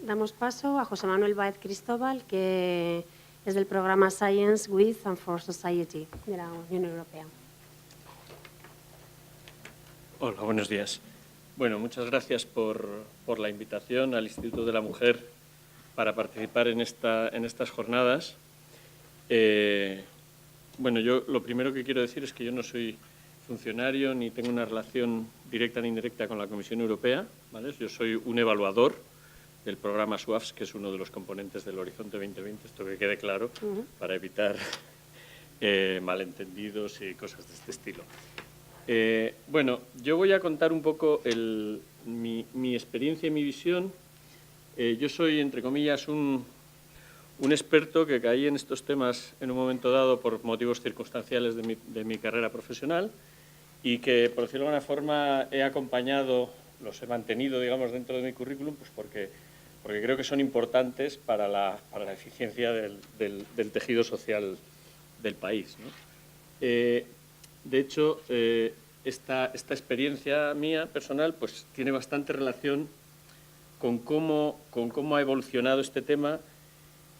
damos paso a José Manuel Báez Cristóbal, que es del programa Science with and for Society de la Unión Europea. Hola, buenos días. Bueno, muchas gracias por la invitación al Instituto de la Mujer para participar en estas jornadas. Bueno, yo lo primero que quiero decir es que yo no soy funcionario ni tengo una relación directa ni indirecta con la Comisión Europea, ¿vale? Yo soy un evaluador del programa SWAFS, que es uno de los componentes del Horizonte 2020, esto que quede claro, para evitar malentendidos y cosas de este estilo. Bueno, yo voy a contar un poco mi experiencia y mi visión. Yo soy, entre comillas, un experto que caí en estos temas en un momento dado por motivos circunstanciales de mi carrera profesional y que, por decirlo de alguna forma, he acompañado, los he mantenido, digamos, dentro de mi currículum, pues porque creo que son importantes para la eficiencia del tejido social del país, ¿no? De hecho, esta experiencia mía personal pues tiene bastante relación con cómo ha evolucionado este tema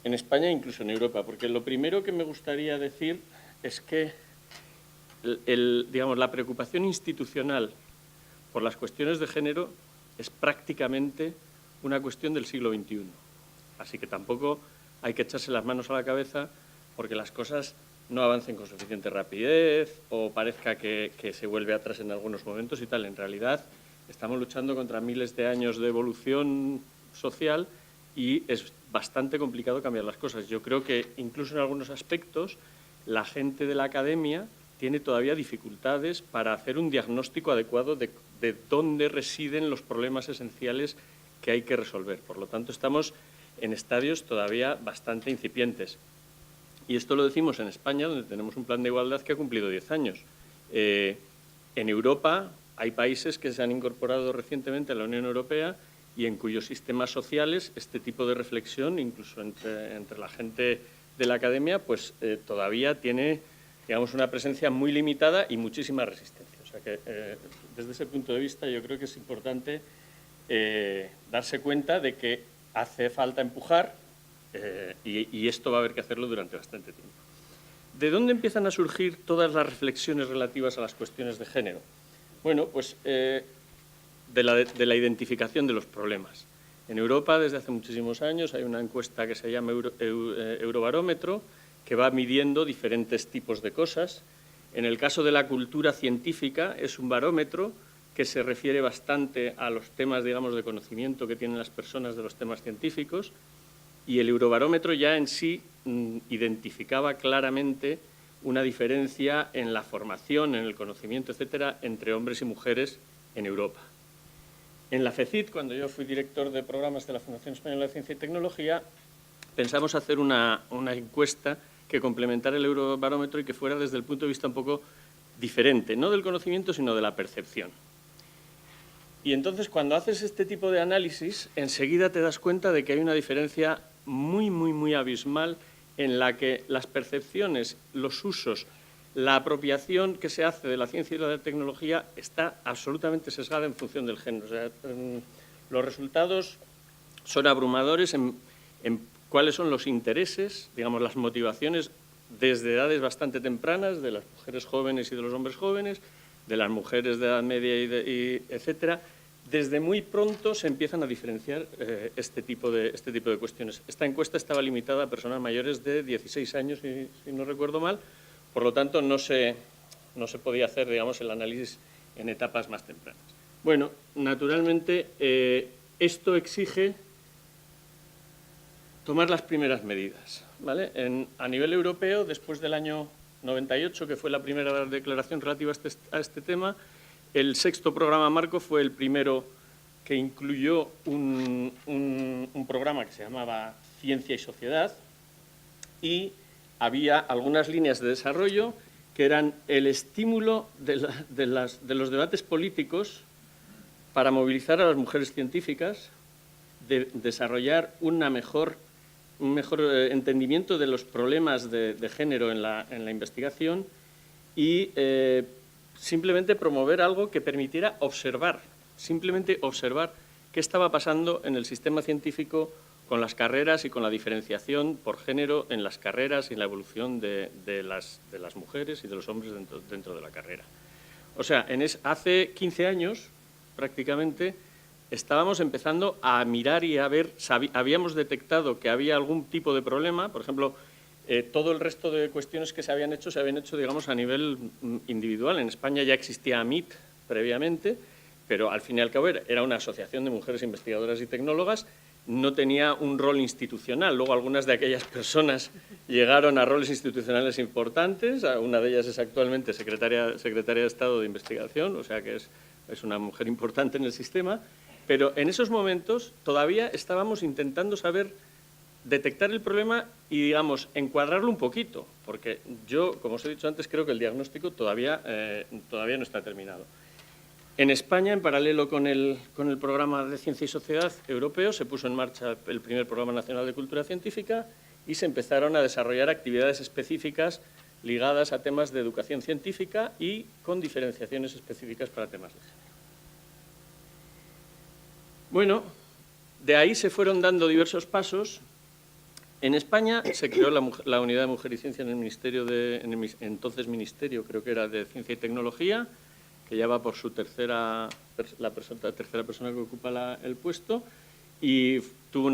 en España e incluso en Europa, porque lo primero que me gustaría decir es que digamos, la preocupación institucional por las cuestiones de género es prácticamente una cuestión del siglo XXI. Así que tampoco hay que echarse las manos a la cabeza porque las cosas no avancen con suficiente rapidez o parezca que se vuelve atrás en algunos momentos y tal. En realidad estamos luchando contra miles de años de evolución social y es bastante complicado cambiar las cosas. Yo creo que incluso en algunos aspectos la gente de la academia tiene todavía dificultades para hacer un diagnóstico adecuado de dónde residen los problemas esenciales que hay que resolver. Por lo tanto, estamos en estadios todavía bastante incipientes. Y esto lo decimos en España, donde tenemos un plan de igualdad que ha cumplido 10 años. En Europa hay países que se han incorporado recientemente a la Unión Europea y en cuyos sistemas sociales este tipo de reflexión, incluso entre la gente de la academia, pues todavía tiene, digamos, una presencia muy limitada y muchísima resistencia. O sea que, desde ese punto de vista, yo creo que es importante darse cuenta de que hace falta empujar y esto va a haber que hacerlo durante bastante tiempo. ¿De dónde empiezan a surgir todas las reflexiones relativas a las cuestiones de género? Bueno, pues de la identificación de los problemas. En Europa, desde hace muchísimos años, hay una encuesta que se llama Eurobarómetro, que va midiendo diferentes tipos de cosas. En el caso de la cultura científica, es un barómetro que se refiere bastante a los temas, digamos, de conocimiento que tienen las personas de los temas científicos, y el Eurobarómetro ya en sí identificaba claramente una diferencia en la formación, en el conocimiento, etcétera, entre hombres y mujeres en Europa. En la FECIT, cuando yo fui director de programas de la Fundación Española de Ciencia y Tecnología, pensamos hacer una encuesta que complementara el Eurobarómetro y que fuera desde el punto de vista un poco diferente, no del conocimiento, sino de la percepción. Y entonces, cuando haces este tipo de análisis, enseguida te das cuenta de que hay una diferencia muy abismal en la que las percepciones, los usos, la apropiación que se hace de la ciencia y de la tecnología está absolutamente sesgada en función del género. O sea, los resultados son abrumadores en cuáles son los intereses, digamos, las motivaciones desde edades bastante tempranas de las mujeres jóvenes y de los hombres jóvenes, de las mujeres de edad media etcétera. Desde muy pronto se empiezan a diferenciar este tipo de cuestiones. Esta encuesta estaba limitada a personas mayores de 16 años, si no recuerdo mal, por lo tanto no se podía hacer, digamos, el análisis en etapas más tempranas. Bueno, naturalmente esto exige tomar las primeras medidas, ¿vale? A nivel europeo, después del año 98, que fue la primera declaración relativa a este tema, el sexto programa marco fue el primero que incluyó un programa que se llamaba Ciencia y Sociedad y había algunas líneas de desarrollo que eran el estímulo de los debates políticos para movilizar a las mujeres científicas, de desarrollar un mejor entendimiento de los problemas de género en la investigación y simplemente promover algo que permitiera observar, simplemente observar qué estaba pasando en el sistema científico con las carreras y con la diferenciación por género en las carreras y en la evolución de las mujeres y de los hombres dentro de la carrera. O sea, hace 15 años, prácticamente, estábamos empezando a mirar y a ver, habíamos detectado que había algún tipo de problema, por ejemplo, todo el resto de cuestiones que se habían hecho, digamos, a nivel individual. En España ya existía AMIT previamente, pero al fin y al cabo era una asociación de mujeres investigadoras y tecnólogas, no tenía un rol institucional. Luego algunas de aquellas personas llegaron a roles institucionales importantes, una de ellas es actualmente secretaria de Estado de Investigación, o sea que es una mujer importante en el sistema, pero en esos momentos todavía estábamos intentando detectar el problema y, digamos, encuadrarlo un poquito, porque yo, como os he dicho antes, creo que el diagnóstico todavía no está terminado. En España, en paralelo con el programa de Ciencia y Sociedad europeo, se puso en marcha el primer Programa Nacional de Cultura Científica y se empezaron a desarrollar actividades específicas ligadas a temas de educación científica y con diferenciaciones específicas para temas de género. Bueno, de ahí se fueron dando diversos pasos. En España se creó la Unidad de Mujer y Ciencia en el Ministerio entonces Ministerio, creo que era de Ciencia y Tecnología, que ya va por su tercera persona que ocupa el puesto, y tuvo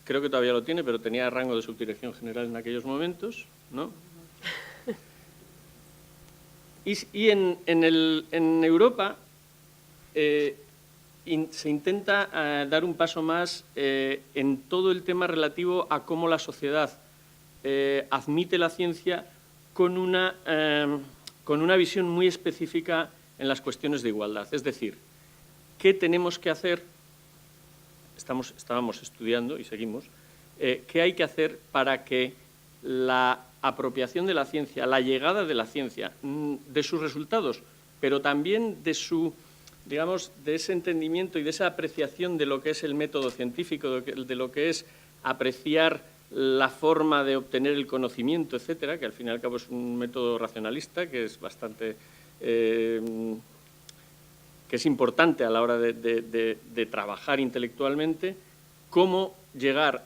creo que todavía lo tiene, pero tenía rango de subdirección general en aquellos momentos, ¿no? Y en Europa se intenta dar un paso más en todo el tema relativo a cómo la sociedad admite la ciencia con una visión muy específica en las cuestiones de igualdad. Es decir, ¿qué tenemos que hacer? Estábamos estudiando y seguimos. ¿Qué hay que hacer para que la apropiación de la ciencia, la llegada de la ciencia, de sus resultados, pero también de ese entendimiento y de esa apreciación de lo que es el método científico, de lo que es apreciar la forma de obtener el conocimiento, etcétera, que al fin y al cabo es un método racionalista que es bastante que es importante a la hora de trabajar intelectualmente, cómo llegar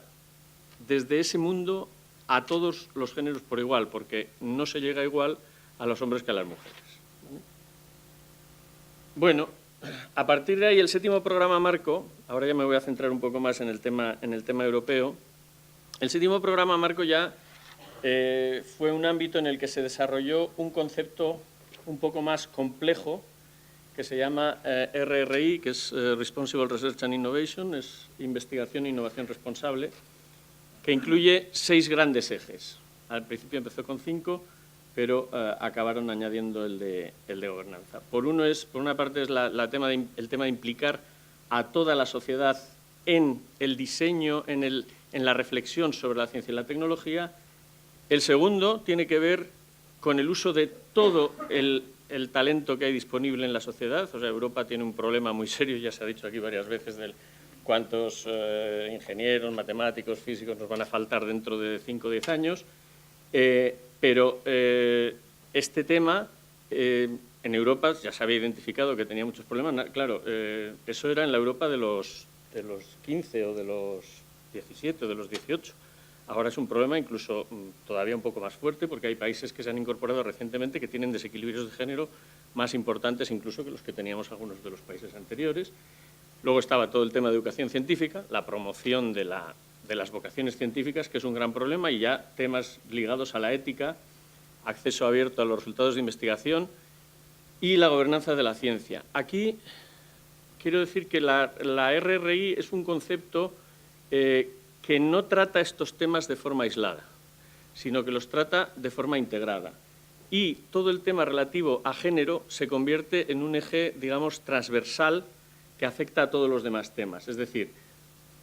desde ese mundo a todos los géneros por igual, porque no se llega igual a los hombres que a las mujeres. Bueno, a partir de ahí el séptimo programa marco, ahora ya me voy a centrar un poco más en el tema europeo. El séptimo programa marco ya fue un ámbito en el que se desarrolló un concepto un poco más complejo que se llama RRI, que es Responsible Research and Innovation, es investigación e innovación responsable, que incluye 6 grandes ejes. Al principio empezó con 5, pero acabaron añadiendo el de gobernanza. Por una parte es el tema de implicar a toda la sociedad en el diseño, en la reflexión sobre la ciencia y la tecnología. El segundo tiene que ver con el uso de todo el talento que hay disponible en la sociedad. O sea, Europa tiene un problema muy serio, ya se ha dicho aquí varias veces, de cuántos ingenieros, matemáticos, físicos nos van a faltar dentro de 5 o 10 años. Pero este tema en Europa ya se había identificado que tenía muchos problemas. Claro, eso era en la Europa de los 15 o de los 17 o de los 18. Ahora es un problema incluso todavía un poco más fuerte, porque hay países que se han incorporado recientemente que tienen desequilibrios de género más importantes incluso que los que teníamos algunos de los países anteriores. Luego estaba todo el tema de educación científica, la promoción de las vocaciones científicas, que es un gran problema, y ya temas ligados a la ética, acceso abierto a los resultados de investigación y la gobernanza de la ciencia. Aquí quiero decir que la RRI es un concepto que no trata estos temas de forma aislada, sino que los trata de forma integrada. Y todo el tema relativo a género se convierte en un eje, digamos, transversal que afecta a todos los demás temas. Es decir,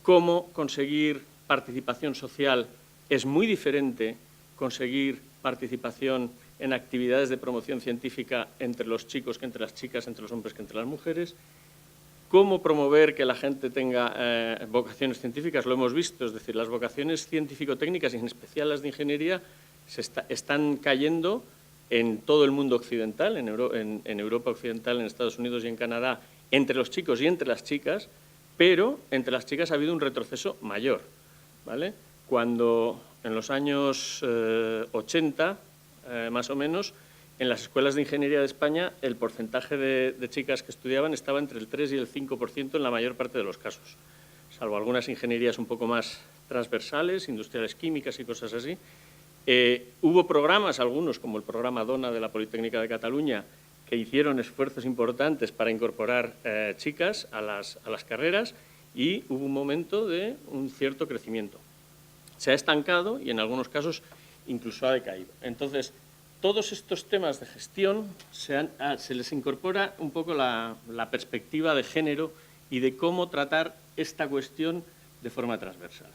cómo conseguir participación social es muy diferente conseguir participación en actividades de promoción científica entre los chicos que entre las chicas, entre los hombres que entre las mujeres. Cómo promover que la gente tenga vocaciones científicas, lo hemos visto, es decir, las vocaciones científico-técnicas y en especial las de ingeniería están cayendo en todo el mundo occidental, en Europa occidental, en Estados Unidos y en Canadá, entre los chicos y entre las chicas, pero entre las chicas ha habido un retroceso mayor, ¿vale? Cuando en los años 80, más o menos, en las escuelas de ingeniería de España el porcentaje de chicas que estudiaban estaba entre el 3 y el 5% en la mayor parte de los casos, salvo algunas ingenierías un poco más transversales, industriales químicas y cosas así. Hubo programas, algunos como el programa DONA de la Politécnica de Cataluña, que hicieron esfuerzos importantes para incorporar chicas a las carreras y hubo un momento de un cierto crecimiento. Se ha estancado y en algunos casos incluso ha decaído. Entonces, todos estos temas de gestión se les incorpora un poco la perspectiva de género y de cómo tratar esta cuestión de forma transversal.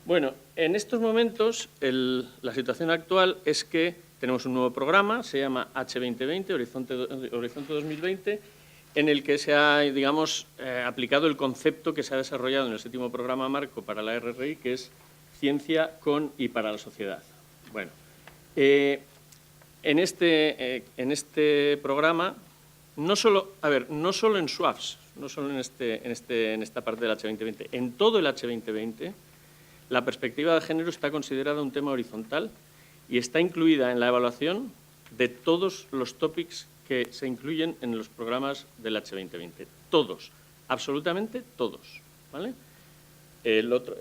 Bueno, en estos momentos la situación actual es que tenemos un nuevo programa, se llama H2020, Horizonte 2020, en el que se ha, digamos, aplicado el concepto que se ha desarrollado en el 7º programa marco para la RRI, que es ciencia con y para la sociedad. Bueno, en este programa, no solo en SWAFS, no solo en esta parte del H2020, en todo el H2020, la perspectiva de género está considerada un tema horizontal y está incluida en la evaluación de todos los topics que se incluyen en los programas del H2020. Todos, absolutamente todos, ¿vale?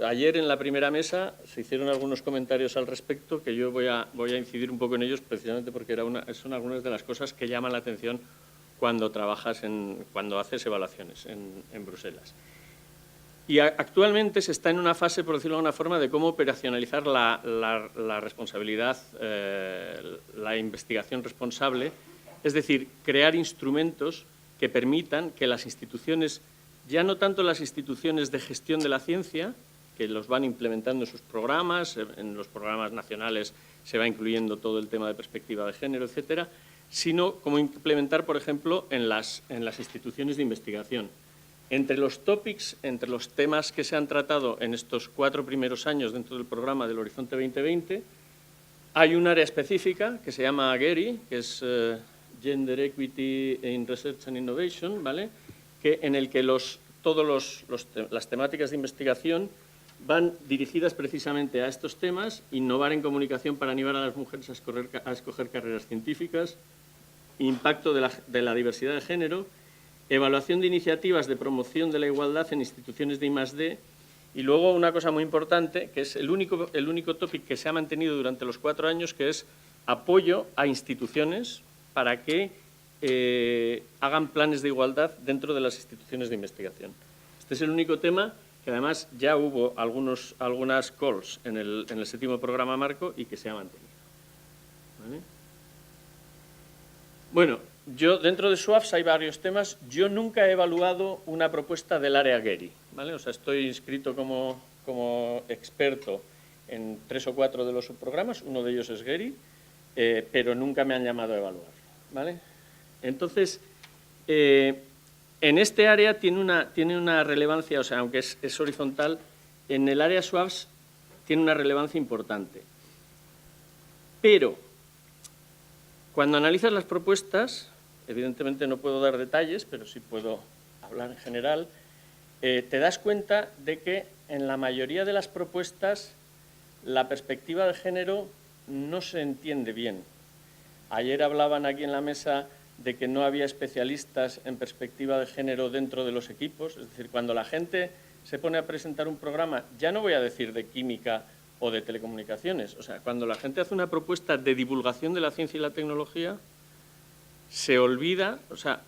Ayer en la primera mesa se hicieron algunos comentarios al respecto que yo voy a incidir un poco en ellos precisamente porque son algunas de las cosas que llaman la atención cuando cuando haces evaluaciones en Bruselas. Y actualmente se está en una fase, por decirlo de alguna forma, de cómo operacionalizar la responsabilidad, la investigación responsable, es decir, crear instrumentos que permitan que las instituciones, ya no tanto las instituciones de gestión de la ciencia, que los van implementando en sus programas, en los programas nacionales se va incluyendo todo el tema de perspectiva de género, etcétera, sino cómo implementar, por ejemplo, en las instituciones de investigación. Entre los topics, entre los temas que se han tratado en estos 4 primeros años dentro del programa del Horizonte 2020, hay un área específica que se llama GERI, que es Gender Equity in Research and Innovation, ¿vale? En el que todas las temáticas de investigación van dirigidas precisamente a estos temas: innovar en comunicación para animar a las mujeres a escoger carreras científicas, impacto de la diversidad de género, evaluación de iniciativas de promoción de la igualdad en instituciones de I+D, y luego una cosa muy importante, que es el único tópico que se ha mantenido durante los 4 años, que es apoyo a instituciones para que hagan planes de igualdad dentro de las instituciones de investigación. Este es el único tema que además ya hubo algunas calls en el 7º programa marco y que se ha mantenido. ¿Vale? Bueno, dentro de SWAFS hay varios temas. Yo nunca he evaluado una propuesta del área GERI, ¿vale? O sea, estoy inscrito como experto en 3 o 4 de los subprogramas, uno de ellos es GERI, pero nunca me han llamado a evaluar, ¿vale? Entonces, en este área tiene una relevancia, o sea, aunque es horizontal, en el área SWAFS tiene una relevancia importante. Pero, cuando analizas las propuestas, evidentemente no puedo dar detalles, pero sí puedo hablar en general, te das cuenta de que en la mayoría de las propuestas la perspectiva de género no se entiende bien. Ayer hablaban aquí en la mesa de que no había especialistas en perspectiva de género dentro de los equipos, es decir, cuando la gente se pone a presentar un programa, ya no voy a decir de química o de telecomunicaciones, o sea, cuando la gente hace una propuesta de divulgación de la ciencia y la tecnología, se olvida, o sea,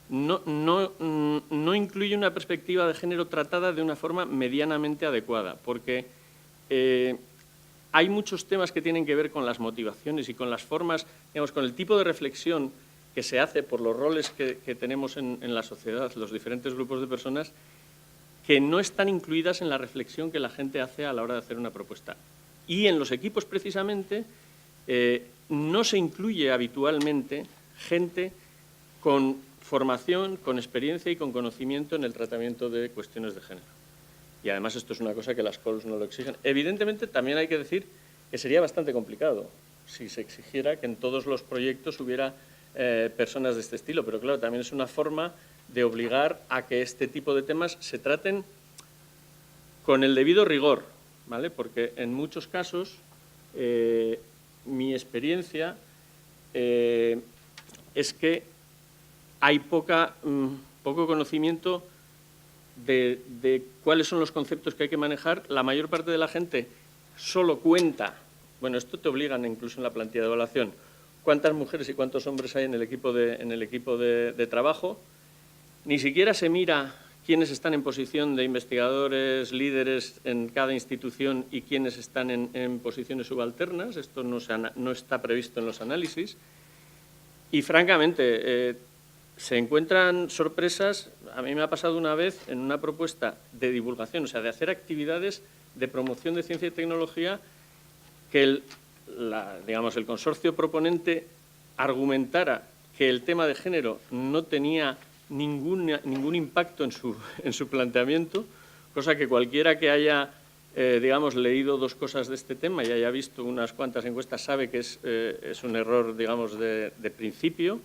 no incluye una perspectiva de género tratada de una forma medianamente adecuada, porque hay muchos temas que tienen que ver con las motivaciones y con las formas, digamos, con el tipo de reflexión que se hace por los roles que tenemos en la sociedad, los diferentes grupos de personas, que no están incluidas en la reflexión que la gente hace a la hora de hacer una propuesta. Y en los equipos, precisamente, no se incluye habitualmente gente con formación, con experiencia y con conocimiento en el tratamiento de cuestiones de género. Y además esto es una cosa que las calls no lo exigen. Evidentemente también hay que decir que sería bastante complicado si se exigiera que en todos los proyectos hubiera personas de este estilo, pero claro, también es una forma de obligar a que este tipo de temas se traten con el debido rigor, ¿vale? Porque en muchos casos mi experiencia es que hay poco conocimiento de cuáles son los conceptos que hay que manejar. La mayor parte de la gente solo cuenta, bueno, esto te obligan incluso en la plantilla de evaluación, cuántas mujeres y cuántos hombres hay en el equipo de trabajo. Ni siquiera se mira quiénes están en posición de investigadores, líderes en cada institución y quiénes están en posiciones subalternas. Esto no está previsto en los análisis. Y, francamente, se encuentran sorpresas. A mí me ha pasado una vez en una propuesta de divulgación, o sea, de hacer actividades de promoción de ciencia y tecnología, que el consorcio proponente argumentara que el tema de género no tenía ningún impacto en su planteamiento, cosa que cualquiera que haya leído dos cosas de este tema y haya visto unas cuantas encuestas sabe que es un error, digamos, de principio.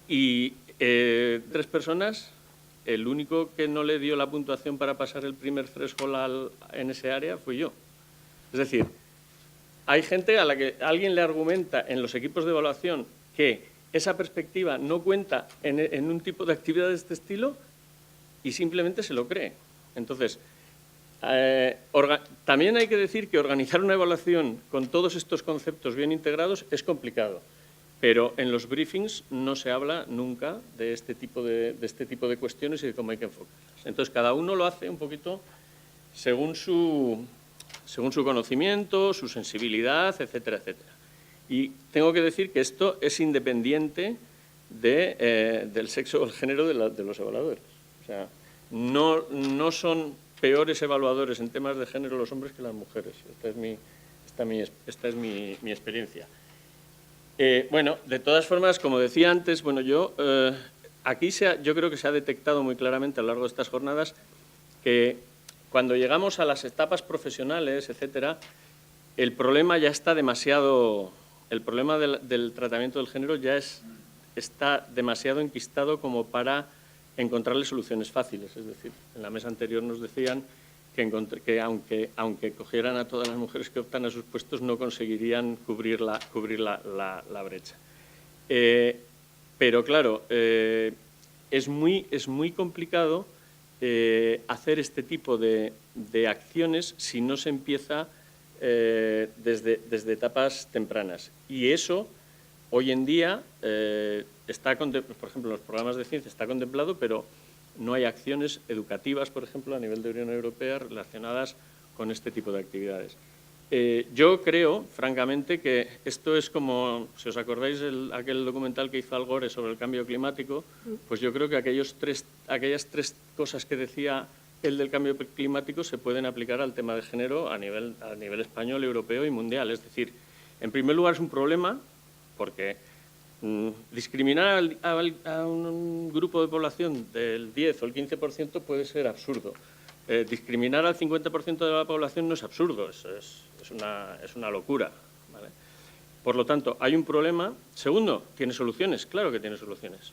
Y 3 personas, el único que no le dio la puntuación para pasar el primer threshold en ese área fui yo. Es decir, hay gente a la que alguien le argumenta en los equipos de evaluación que esa perspectiva no cuenta en un tipo de actividad de este estilo y simplemente se lo cree. Entonces, también hay que decir que organizar una evaluación con todos estos conceptos bien integrados es complicado, pero en los briefings no se habla nunca de este tipo de cuestiones y de cómo hay que enfocarlas. Entonces, cada uno lo hace un poquito según su conocimiento, su sensibilidad, etcétera, etcétera. Y tengo que decir que esto es independiente del sexo o el género de los evaluadores. O sea, no son peores evaluadores en temas de género los hombres que las mujeres. Esta es mi experiencia. Bueno, de todas formas, como decía antes, bueno, yo creo que se ha detectado muy claramente a lo largo de estas jornadas que cuando llegamos a las etapas profesionales, etcétera, el problema ya está demasiado. El problema del tratamiento del género ya está demasiado enquistado como para encontrarle soluciones fáciles. Es decir, en la mesa anterior nos decían que aunque cogieran a todas las mujeres que optan a sus puestos, no conseguirían cubrir la brecha. Pero claro, es muy complicado hacer este tipo de acciones si no se empieza desde etapas tempranas. Y eso, hoy en día, por ejemplo, en los programas de ciencia está contemplado, pero no hay acciones educativas, por ejemplo, a nivel de Unión Europea relacionadas con este tipo de actividades. Yo creo, francamente, que esto es como, si os acordáis aquel documental que hizo Al Gore sobre el cambio climático, pues yo creo que aquellas tres cosas que decía el del cambio climático se pueden aplicar al tema de género a nivel español, europeo y mundial. Es decir, en primer lugar es un problema porque discriminar a un grupo de población del 10 o el 15% puede ser absurdo. Discriminar al 50% de la población no es absurdo, es una locura, ¿vale? Por lo tanto, hay un problema. Segundo, ¿tiene soluciones? Claro que tiene soluciones.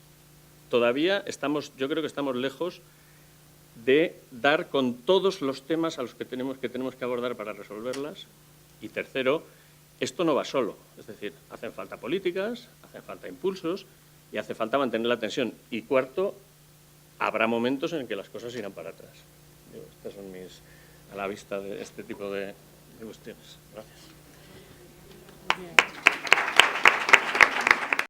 Todavía yo creo que estamos lejos de dar con todos los temas a los que tenemos que abordar para resolverlas. Y tercero, esto no va solo. Es decir, hacen falta políticas, hacen falta impulsos y hace falta mantener la tensión. Y cuarto, habrá momentos en que las cosas irán para atrás. Estas son a la vista de este tipo de cuestiones. Gracias.